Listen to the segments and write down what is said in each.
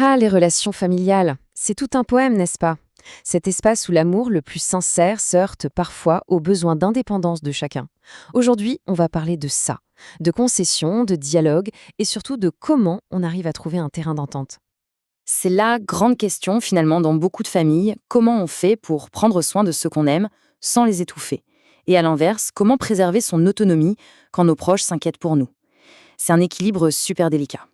Ah, les relations familiales, c'est tout un poème, n'est-ce pas? Cet espace où l'amour le plus sincère se heurte parfois aux besoins d'indépendance de chacun. Aujourd'hui, on va parler de ça, de concessions, de dialogue et surtout de comment on arrive à trouver un terrain d'entente. C'est la grande question finalement dans beaucoup de familles, comment on fait pour prendre soin de ceux qu'on aime sans les étouffer? Et à l'inverse, comment préserver son autonomie quand nos proches s'inquiètent pour nous? C'est un équilibre super délicat.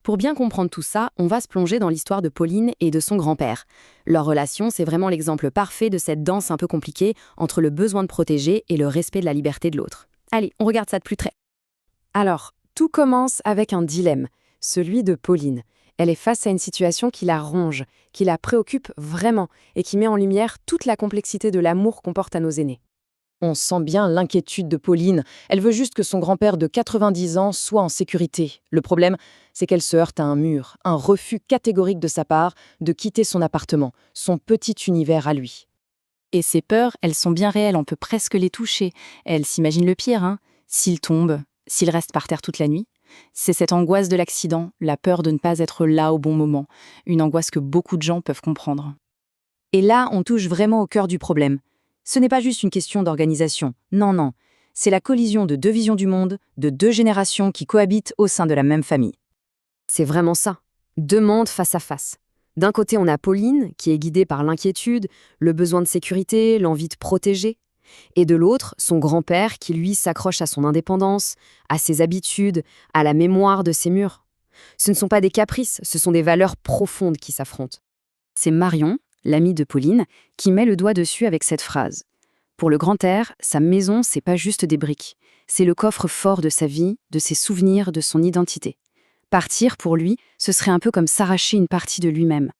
Pour bien comprendre tout ça, on va se plonger dans l'histoire de Pauline et de son grand-père. Leur relation, c'est vraiment l'exemple parfait de cette danse un peu compliquée entre le besoin de protéger et le respect de la liberté de l'autre. Allez, on regarde ça de plus près. Alors, tout commence avec un dilemme, celui de Pauline. Elle est face à une situation qui la ronge, qui la préoccupe vraiment et qui met en lumière toute la complexité de l'amour qu'on porte à nos aînés. On sent bien l'inquiétude de Pauline. Elle veut juste que son grand-père de 90 ans soit en sécurité. Le problème, c'est qu'elle se heurte à un mur, un refus catégorique de sa part de quitter son appartement, son petit univers à lui. Et ces peurs, elles sont bien réelles, on peut presque les toucher. Elle s'imagine le pire, hein. S'il tombe, s'il reste par terre toute la nuit. C'est cette angoisse de l'accident, la peur de ne pas être là au bon moment, une angoisse que beaucoup de gens peuvent comprendre. Et là, on touche vraiment au cœur du problème. Ce n'est pas juste une question d'organisation, non, non. C'est la collision de deux visions du monde, de deux générations qui cohabitent au sein de la même famille. C'est vraiment ça. Deux mondes face à face. D'un côté, on a Pauline, qui est guidée par l'inquiétude, le besoin de sécurité, l'envie de protéger. Et de l'autre, son grand-père, qui lui s'accroche à son indépendance, à ses habitudes, à la mémoire de ses murs. Ce ne sont pas des caprices, ce sont des valeurs profondes qui s'affrontent. C'est Marion, l'amie de Pauline, qui met le doigt dessus avec cette phrase. Pour le grand-air, sa maison, c'est pas juste des briques. C'est le coffre-fort de sa vie, de ses souvenirs, de son identité. Partir, pour lui, ce serait un peu comme s'arracher une partie de lui-même.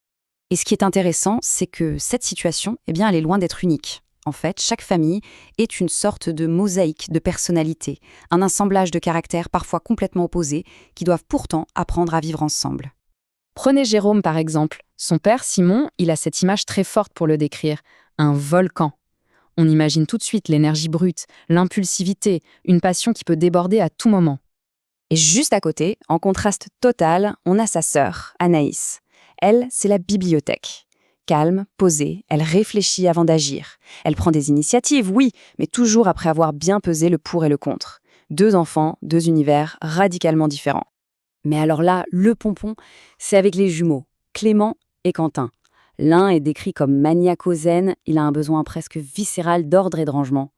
Et ce qui est intéressant, c'est que cette situation, elle est loin d'être unique. En fait, chaque famille est une sorte de mosaïque de personnalités, un assemblage de caractères parfois complètement opposés, qui doivent pourtant apprendre à vivre ensemble. Prenez Jérôme par exemple. Son père, Simon, il a cette image très forte pour le décrire. Un volcan. On imagine tout de suite l'énergie brute, l'impulsivité, une passion qui peut déborder à tout moment. Et juste à côté, en contraste total, on a sa sœur, Anaïs. Elle, c'est la bibliothèque. Calme, posée, elle réfléchit avant d'agir. Elle prend des initiatives, oui, mais toujours après avoir bien pesé le pour et le contre. Deux enfants, deux univers radicalement différents. Mais alors là, le pompon, c'est avec les jumeaux, Clément et Quentin. L'un est décrit comme maniaco-zen, il a un besoin presque viscéral d'ordre et de rangement.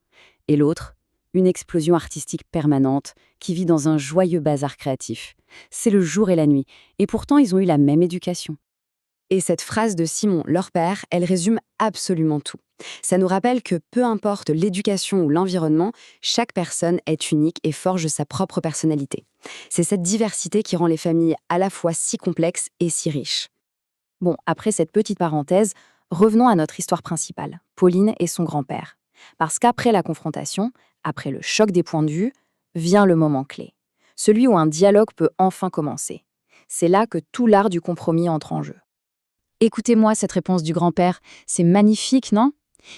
Et l'autre, une explosion artistique permanente qui vit dans un joyeux bazar créatif. C'est le jour et la nuit, et pourtant ils ont eu la même éducation. Et cette phrase de Simon, leur père, elle résume absolument tout. Ça nous rappelle que peu importe l'éducation ou l'environnement, chaque personne est unique et forge sa propre personnalité. C'est cette diversité qui rend les familles à la fois si complexes et si riches. Bon, après cette petite parenthèse, revenons à notre histoire principale, Pauline et son grand-père. Parce qu'après la confrontation, après le choc des points de vue, vient le moment clé. Celui où un dialogue peut enfin commencer. C'est là que tout l'art du compromis entre en jeu. Écoutez-moi cette réponse du grand-père, c'est magnifique, non?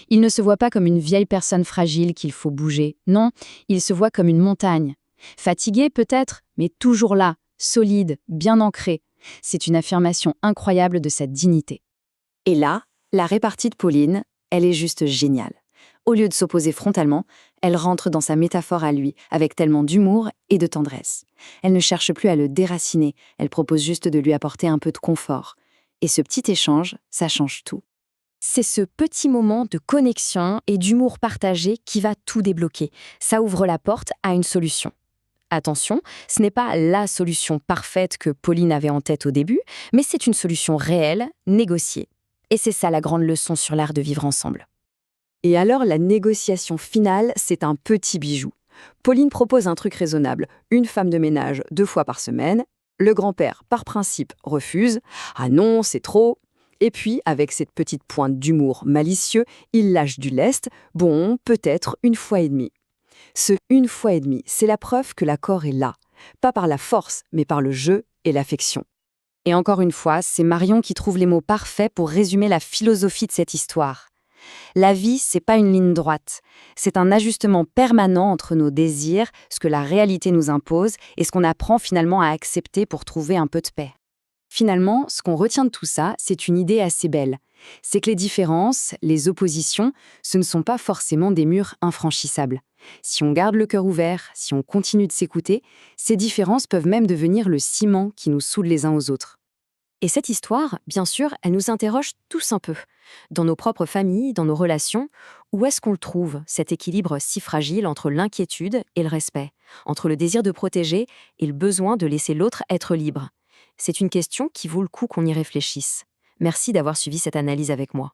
Il ne se voit pas comme une vieille personne fragile qu'il faut bouger, non, il se voit comme une montagne. Fatigué peut-être, mais toujours là, solide, bien ancré. C'est une affirmation incroyable de sa dignité. Et là, la répartie de Pauline, elle est juste géniale. Au lieu de s'opposer frontalement, elle rentre dans sa métaphore à lui, avec tellement d'humour et de tendresse. Elle ne cherche plus à le déraciner, elle propose juste de lui apporter un peu de confort. Et ce petit échange, ça change tout. C'est ce petit moment de connexion et d'humour partagé qui va tout débloquer. Ça ouvre la porte à une solution. Attention, ce n'est pas la solution parfaite que Pauline avait en tête au début, mais c'est une solution réelle, négociée. Et c'est ça la grande leçon sur l'art de vivre ensemble. Et alors, la négociation finale, c'est un petit bijou. Pauline propose un truc raisonnable, une femme de ménage 2 fois par semaine. Le grand-père, par principe, refuse. Ah non, c'est trop. Et puis, avec cette petite pointe d'humour malicieux, il lâche du lest. Bon, peut-être 1 fois et demie. Ce 1 fois et demie, c'est la preuve que l'accord est là. Pas par la force, mais par le jeu et l'affection. Et encore une fois, c'est Marion qui trouve les mots parfaits pour résumer la philosophie de cette histoire. La vie, c'est pas une ligne droite. C'est un ajustement permanent entre nos désirs, ce que la réalité nous impose, et ce qu'on apprend finalement à accepter pour trouver un peu de paix. Finalement, ce qu'on retient de tout ça, c'est une idée assez belle. C'est que les différences, les oppositions, ce ne sont pas forcément des murs infranchissables. Si on garde le cœur ouvert, si on continue de s'écouter, ces différences peuvent même devenir le ciment qui nous soude les uns aux autres. Et cette histoire, bien sûr, elle nous interroge tous un peu. Dans nos propres familles, dans nos relations, où est-ce qu'on le trouve, cet équilibre si fragile entre l'inquiétude et le respect, entre le désir de protéger et le besoin de laisser l'autre être libre? C'est une question qui vaut le coup qu'on y réfléchisse. Merci d'avoir suivi cette analyse avec moi.